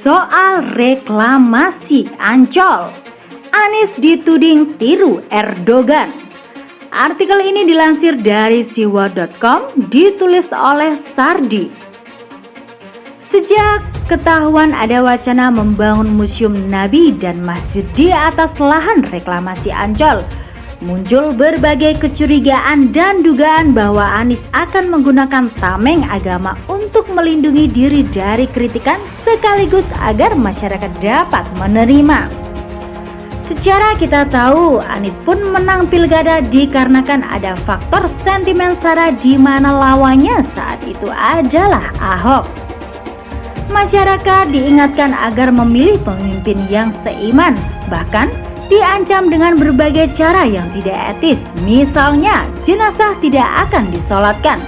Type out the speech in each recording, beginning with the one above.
Soal reklamasi Ancol, Anies dituding tiru Erdogan. Artikel ini dilansir dari siwa.com, ditulis oleh Sardi. Sejak ketahuan ada wacana membangun museum Nabi dan masjid di atas lahan reklamasi Ancol, muncul berbagai kecurigaan dan dugaan bahwa Anies akan menggunakan tameng agama untuk melindungi diri dari kritikan sekaligus agar masyarakat dapat menerima. Secara kita tahu, Anies pun menang pilkada dikarenakan ada faktor sentimen sara di mana lawannya saat itu adalah Ahok. Masyarakat diingatkan agar memilih pemimpin yang seiman, bahkan diancam dengan berbagai cara yang tidak etis, misalnya jenazah tidak akan disolatkan.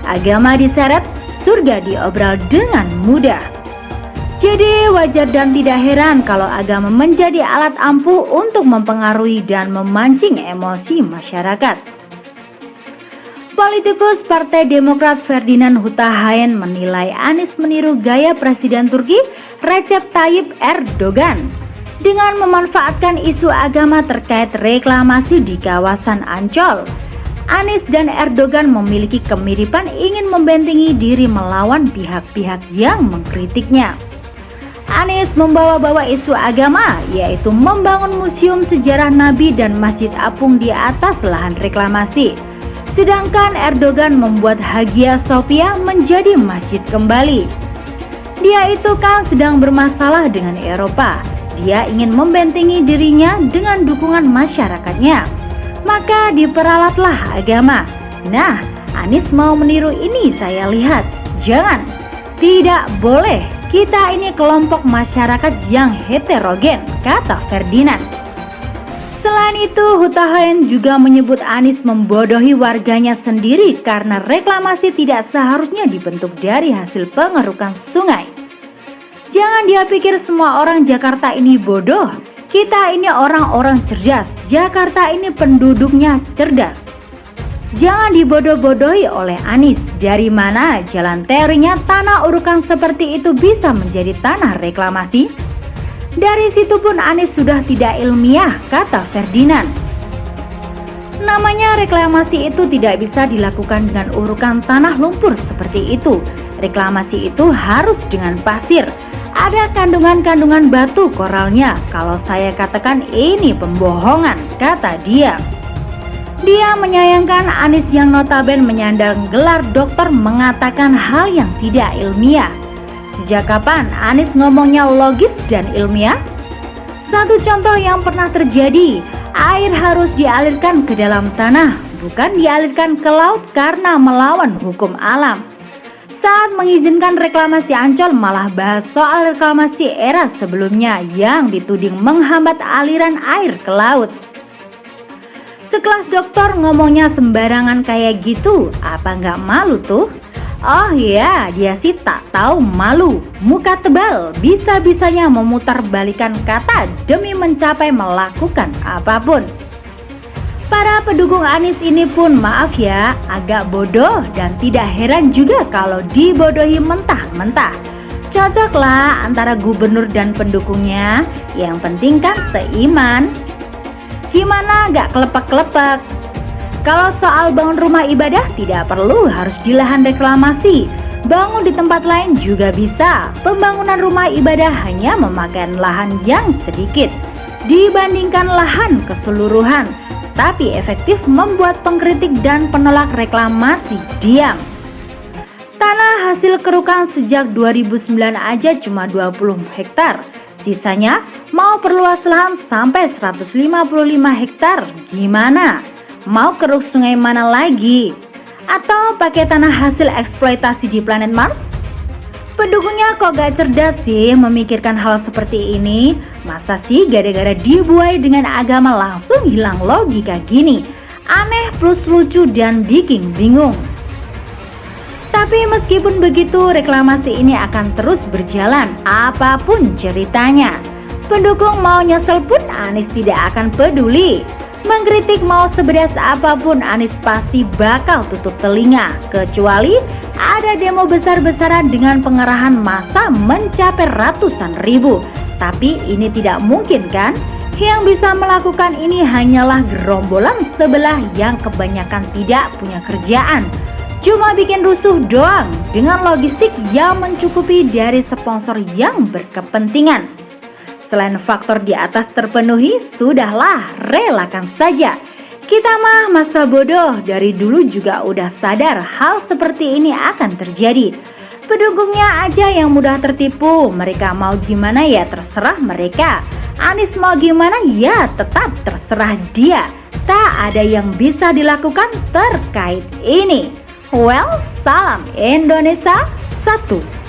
Agama diseret, surga diobral dengan mudah. Jadi wajar dan tidak heran kalau agama menjadi alat ampuh untuk mempengaruhi dan memancing emosi masyarakat. Politikus Partai Demokrat Ferdinand Hutahayan menilai Anies meniru gaya Presiden Turki Recep Tayyip Erdogan dengan memanfaatkan isu agama terkait reklamasi di kawasan Ancol. Anies dan Erdogan memiliki kemiripan ingin membentengi diri melawan pihak-pihak yang mengkritiknya. Anies membawa-bawa isu agama, yaitu membangun museum sejarah Nabi dan Masjid Apung di atas lahan reklamasi. Sedangkan Erdogan membuat Hagia Sophia menjadi masjid kembali. Dia itu kan sedang bermasalah dengan Eropa. Dia ingin membentengi dirinya dengan dukungan masyarakatnya. Maka diperalatlah agama. Nah, Anies mau meniru ini saya lihat. Jangan, tidak boleh. Kita ini kelompok masyarakat yang heterogen, kata Ferdinand. Selain itu, Hutahayan juga menyebut Anies membodohi warganya sendiri karena reklamasi tidak seharusnya dibentuk dari hasil pengerukan sungai. Jangan dia pikir semua orang Jakarta ini bodoh. Kita ini orang-orang cerdas. Jakarta ini penduduknya cerdas. Jangan dibodoh-bodohi oleh Anies. Dari mana jalan teorinya tanah urukan seperti itu bisa menjadi tanah reklamasi? Dari situ pun Anies sudah tidak ilmiah, kata Ferdinand. Namanya reklamasi itu tidak bisa dilakukan dengan urukan tanah lumpur seperti itu. Reklamasi itu harus dengan pasir. Ada kandungan-kandungan batu koralnya. Kalau saya katakan ini pembohongan, kata dia. Dia menyayangkan Anies yang notabene menyandang gelar doktor mengatakan hal yang tidak ilmiah. Sejak kapan Anies ngomongnya logis dan ilmiah? Satu contoh yang pernah terjadi, air harus dialirkan ke dalam tanah, bukan dialirkan ke laut karena melawan hukum alam. Saat mengizinkan reklamasi Ancol malah bahas soal reklamasi era sebelumnya yang dituding menghambat aliran air ke laut. Sekelas dokter ngomongnya sembarangan kayak gitu, apa nggak malu tuh? Oh iya, dia sih tak tahu malu. Muka tebal, bisa-bisanya memutarbalikkan kata demi mencapai melakukan apapun. Para pendukung Anies ini pun maaf ya, agak bodoh dan tidak heran juga kalau dibodohi mentah-mentah. Cocoklah antara gubernur dan pendukungnya, yang penting kan seiman. Gimana gak kelepek-kelepek? Kalau soal bangun rumah ibadah tidak perlu harus di lahan reklamasi. Bangun di tempat lain juga bisa. Pembangunan rumah ibadah hanya memakan lahan yang sedikit dibandingkan lahan keseluruhan, tapi efektif membuat pengkritik dan penolak reklamasi diam. Tanah hasil kerukan sejak 2009 aja cuma 20 hektar. Sisanya mau perluas lahan sampai 155 hektar. Gimana? Mau keruk sungai mana lagi? Atau pakai tanah hasil eksploitasi di planet Mars? Pendukungnya kok gak cerdas sih memikirkan hal seperti ini? Masa sih gara-gara dibuai dengan agama langsung hilang logika gini? Aneh plus lucu dan bikin bingung. Tapi meskipun begitu, reklamasi ini akan terus berjalan apapun ceritanya. Pendukung mau nyesel pun Anies tidak akan peduli. Mengkritik mau sebedas apapun Anies pasti bakal tutup telinga. Kecuali ada demo besar-besaran dengan pengerahan massa mencapai ratusan ribu. Tapi ini tidak mungkin kan? Yang bisa melakukan ini hanyalah gerombolan sebelah yang kebanyakan tidak punya kerjaan. Cuma bikin rusuh doang dengan logistik yang mencukupi dari sponsor yang berkepentingan. Selain faktor di atas terpenuhi, sudahlah relakan saja. Kita mah masa bodoh dari dulu juga udah sadar hal seperti ini akan terjadi. Pendukungnya aja yang mudah tertipu. Mereka mau gimana ya terserah mereka. Anies mau gimana ya tetap terserah dia. Tak ada yang bisa dilakukan terkait ini. Well, salam Indonesia 1.